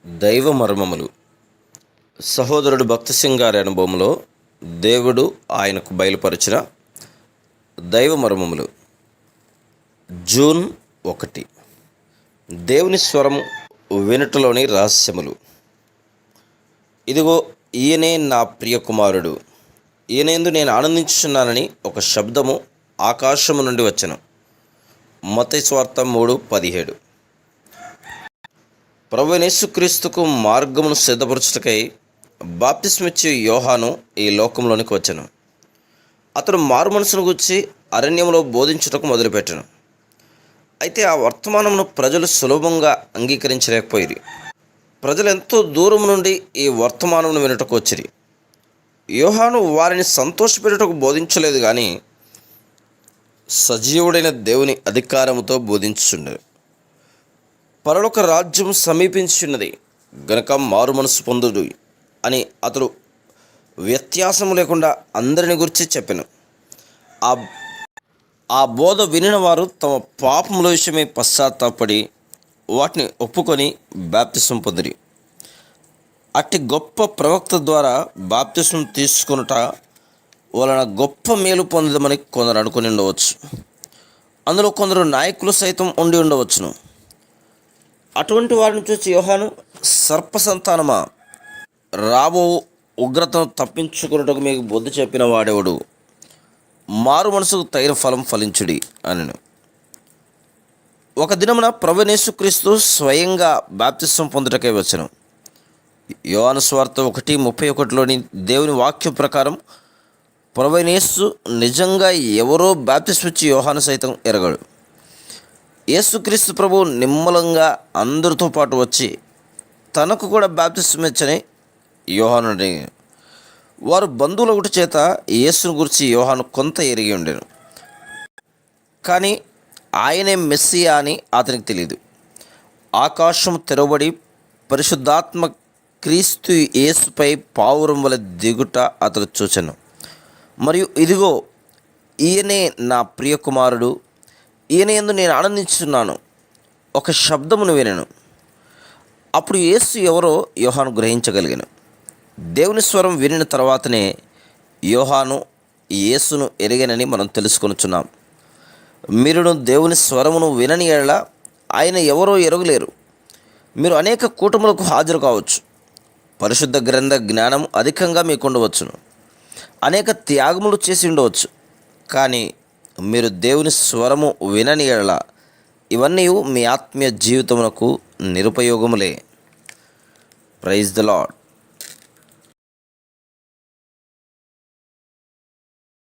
దైవ మర్మములు. సహోదరుడు భక్తి సింగ్ గారి అనుభవంలో దేవుడు ఆయనకు బయలుపరిచిన దైవ మర్మములు. జూన్ 1. దేవుని స్వరం వినుటలోని రహస్యములు. ఇదిగో ఈయనే నా ప్రియ కుమారుడు, ఈయనేందు నేను ఆనందించుచున్నానని ఒక శబ్దము ఆకాశము నుండి వచ్చెను. మత్తయి సువార్త 3:17. ప్రభువైన యేసుక్రీస్తుకు మార్గమును సిద్ధపరచుటకై బాప్తిస్మిచ్చి యోహాను ఈ లోకంలోనికి వచ్చెను. అతడు మారు మనసును గూర్చి అరణ్యంలో బోధించుటకు మొదలుపెట్టెను. అయితే ఆ వర్తమానమును ప్రజలు సులభంగా అంగీకరించలేకపోయిరి. ప్రజలు ఎంతో దూరం నుండి ఈ వర్తమానమును వినుటకు వచ్చిరి. యోహాను వారిని సంతోషపెట్టుటకు బోధించలేదు, కానీ సజీవుడైన దేవుని అధికారముతో బోధించుచుండెను. పరలోక రాజ్యం సమీపించున్నది గనక మారు మనసు పొందుడు అని అతడు వ్యత్యాసము లేకుండా అందరిని గురించి చెప్పెను. ఆ బోధ వినిన వారు తమ పాపముల విషయమై పశ్చాత్తాపడి వాటిని ఒప్పుకొని బాప్తిసం పొందిరి. అట్టి గొప్ప ప్రవక్త ద్వారా బాప్తిసం తీసుకొనుట వలన గొప్ప మేలు పొందమని కొందరు అనుకుని ఉండవచ్చు. అందులో కొందరు నాయకులు సైతం ఉండి ఉండవచ్చును. అటువంటి వారిని చూసి యోహాను, సర్ప సంతానమా, రాబో ఉగ్రతను తప్పించుకున్నట్టుకు మీకు బుద్ధి చెప్పిన వాడెవడు? మారు మనసుకు తగిన ఫలం ఫలించుడి అనెను. ఒక దినమున ప్రభువైన యేసుక్రీస్తు స్వయంగా బాప్తిసం పొందుటకై వచ్చెను. యోహాను సువార్త 1:31లోని దేవుని వాక్యం ప్రకారం ప్రభువైన యేసు నిజంగా ఎవరో బాప్తిస్మిచ్చి యోహాను సైతం ఎరగడు. యేసుక్రీస్తు ప్రభువు నిమ్మలంగా అందరితో పాటు వచ్చి తనకు కూడా బాప్తిసం ఇచ్చని యోహాను అడిగాను. వారు బంధువుల ఒకటి చేత యేసును గురించి యోహాను కొంత ఎరిగి ఉండెను, కానీ ఆయనే మెస్సియా అని అతనికి తెలియదు. ఆకాశం తెరవబడి పరిశుద్ధాత్మ క్రీస్తు యేసుపై పావురం వలె దిగుట అతడు చూచెను. మరియు ఇదిగో ఈయనే నా ప్రియ కుమారుడు, ఈయన యందు నేను ఆనందించున్నాను ఒక శబ్దమును వినెను. అప్పుడు యేసు ఎవరో యోహాను గ్రహించగలిగాను. దేవుని స్వరం వినిన తర్వాతనే యోహాను యేసును ఎరిగనని మనం తెలుసుకొనుచున్నాం. మీరును దేవుని స్వరమును వినని ఎడల ఆయన ఎవరో ఎరగలేరు. మీరు అనేక కూటములకు హాజరు కావచ్చు, పరిశుద్ధ గ్రంథ జ్ఞానం అధికంగా మీకు ఉండవచ్చును, అనేక త్యాగములు చేసి ఉండవచ్చు, కానీ మీరు దేవుని స్వరము వినని ఎడల ఇవన్నీ మీ ఆత్మీయ జీవితమునకు నిరుపయోగములే. Praise the lord.